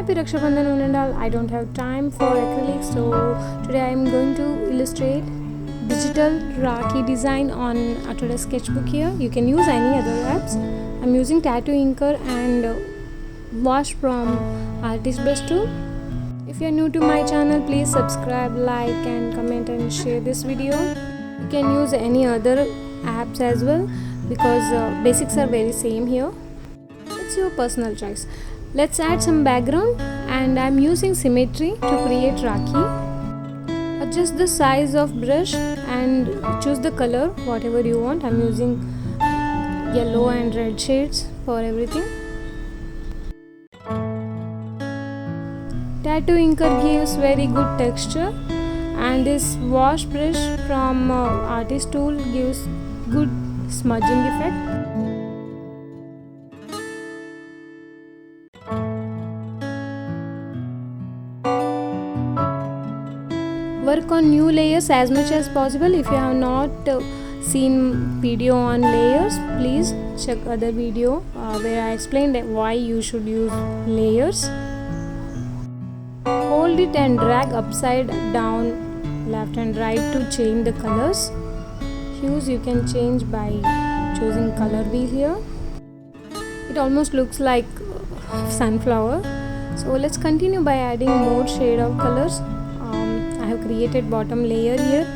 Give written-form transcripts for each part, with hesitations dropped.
Happy Raksha Bandhan one and all. I don't have time for acrylic, so today I am going to illustrate digital Rakhi design on Autodesk Sketchbook here. You can use any other apps. I'm using tattoo inker and wash from artist brush tool. If you are new to my channel, please subscribe, like and comment and share this video. You can use any other apps as well because basics are very same here. It's your personal choice. Let's add some background, and I'm using symmetry to create Rakhi. Adjust the size of brush and choose the color whatever you want. I'm using yellow and red shades for everything. Tattoo inker gives very good texture, and this wash brush from artist tool gives good smudging effect. Work on new layers as much as possible. If you have not seen video on layers, please check other video where I explained why you should use layers. Hold it and drag upside down, left and right to change the colors. Hues you can change by choosing color wheel here. It almost looks like sunflower. So let's continue by adding more shade of colors. I have created bottom layer here.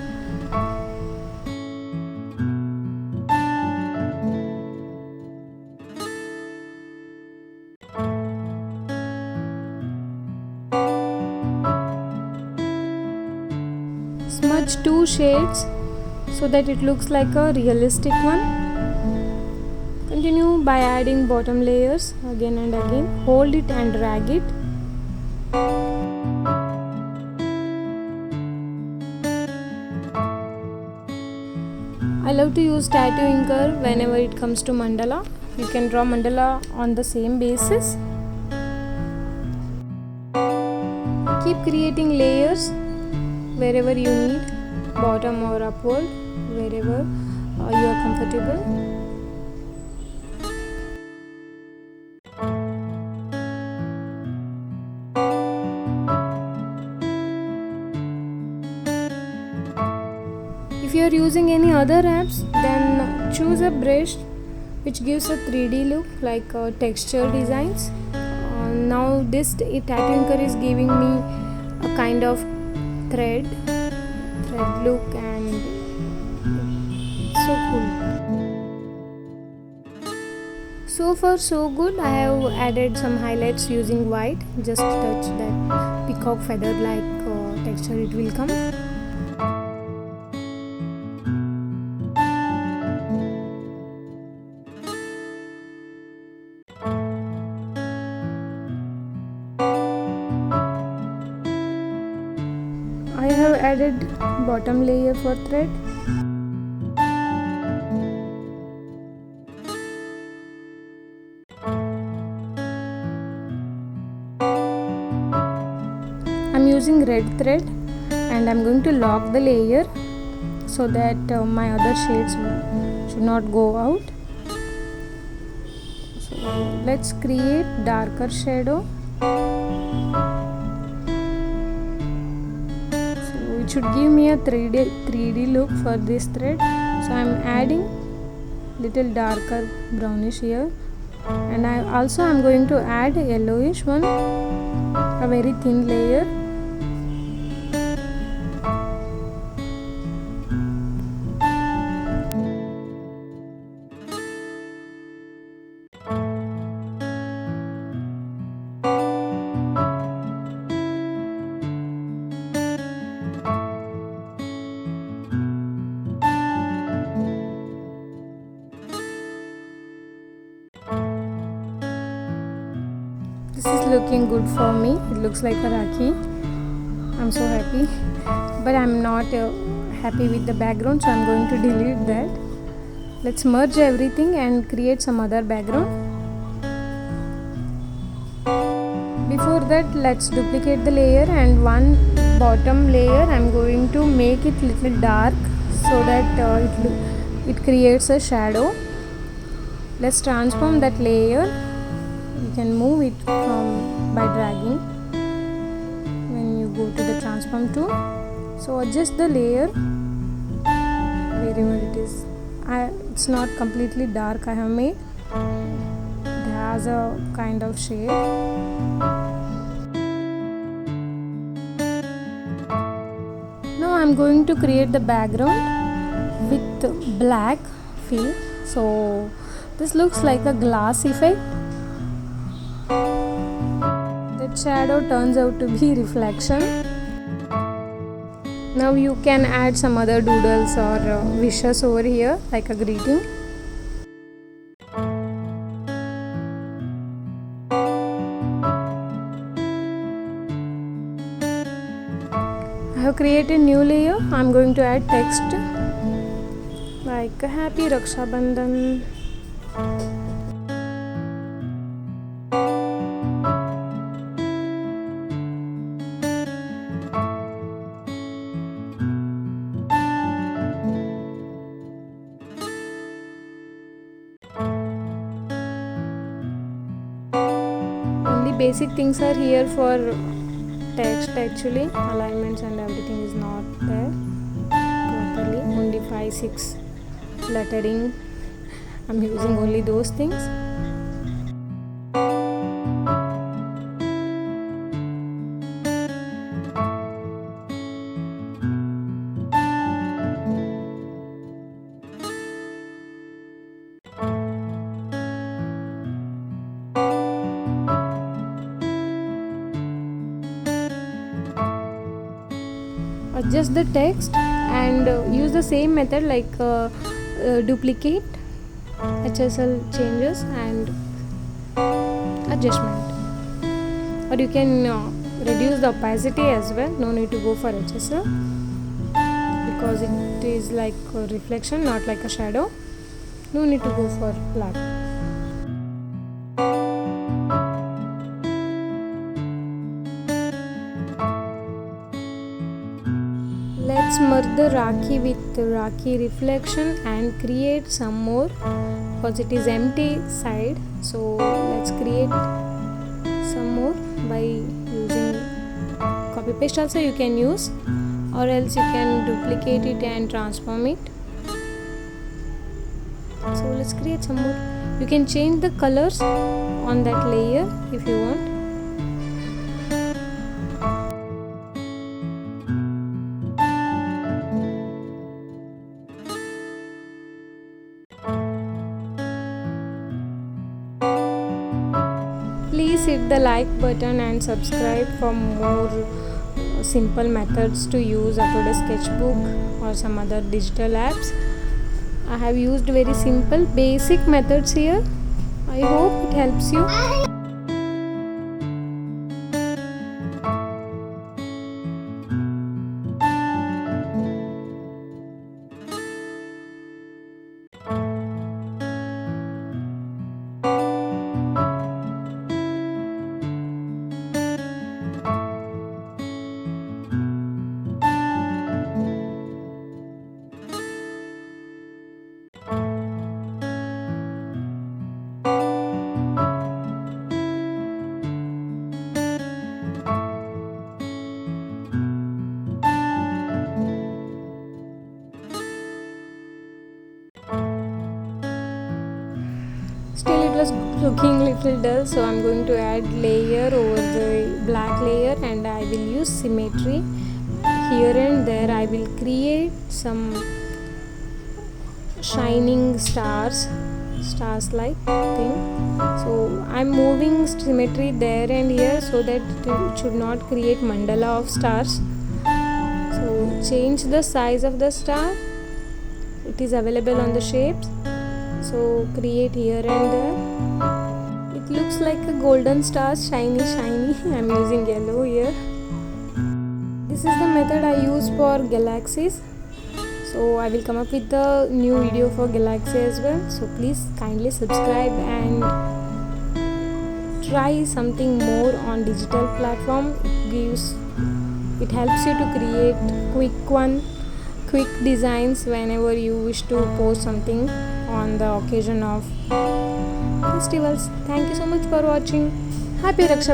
Smudge 2 shades so that it looks like a realistic one. Continue by adding bottom layers again and again. Hold it and drag it. I love to use tattoo inker whenever it comes to mandala. You can draw mandala on the same basis. Keep creating layers wherever you need, bottom or upward, wherever you are comfortable. If you are using any other apps, then choose a brush which gives a 3D look like texture designs. Now this tattoo inker is giving me a kind of thread look, and so cool. So far so good. I have added some highlights using white. Just touch that peacock feather like texture, it will come. I have added bottom layer for thread. I'm using red thread and I'm going to lock the layer so that my other shades should not go out. So let's create darker shadow. It should give me a 3D look for this thread. So I'm adding little darker brownish here, and I'm going to add a yellowish one, a very thin layer. This is looking good for me. It looks like a Rakhi. I'm so happy, but I'm not happy with the background, so I'm going to delete that. Let's merge everything and create some other background. Before that, let's duplicate the layer, and one bottom layer I'm going to make it little dark so that it creates a shadow. Let's transform that layer. You can move it from by dragging when you go to the transform tool. So adjust the layer wherever it is. It's not completely dark I have made. It has a kind of shade. Now I'm going to create the background with black fill. So this looks like a glass effect. That shadow turns out to be reflection. Now you can add some other doodles or wishes over here, like a greeting. I have created new layer. I'm going to add text like Happy Raksha Bandhan. Only basic things are here for text actually. Alignments and everything is not there properly. Only 5-6 lettering. I'm using only those things. Adjust the text and use the same method like duplicate, HSL changes and adjustment, or you can reduce the opacity as well. No need to go for HSL because it is like a reflection, not like a shadow. No need to go for black. Let's merge the Rakhi with Rakhi reflection and create some more because it is empty side. So let's create some more by using copy paste also you can use, or else you can duplicate it and transform it. So let's create some more. You can change the colors on that layer if you want. Please hit the like button and subscribe for more simple methods to use Autodesk Sketchbook or some other digital apps. I have used very simple basic methods here. I hope it helps you. Still it was looking little dull, so I'm going to add layer over the black layer and I will use symmetry. Here and there I will create some shining stars like thing. So I'm moving symmetry there and here so that it should not create mandala of stars. So change the size of the star. It is available on the shapes. So create here and there. It looks like a golden star, shiny. I'm using yellow here. This is the method I use for galaxies. So I will come up with a new video for galaxy as well. So please kindly subscribe and try something more on digital platform. It helps you to create quick designs whenever you wish to post something on the occasion of festivals. Thank you so much for watching. Happy Raksha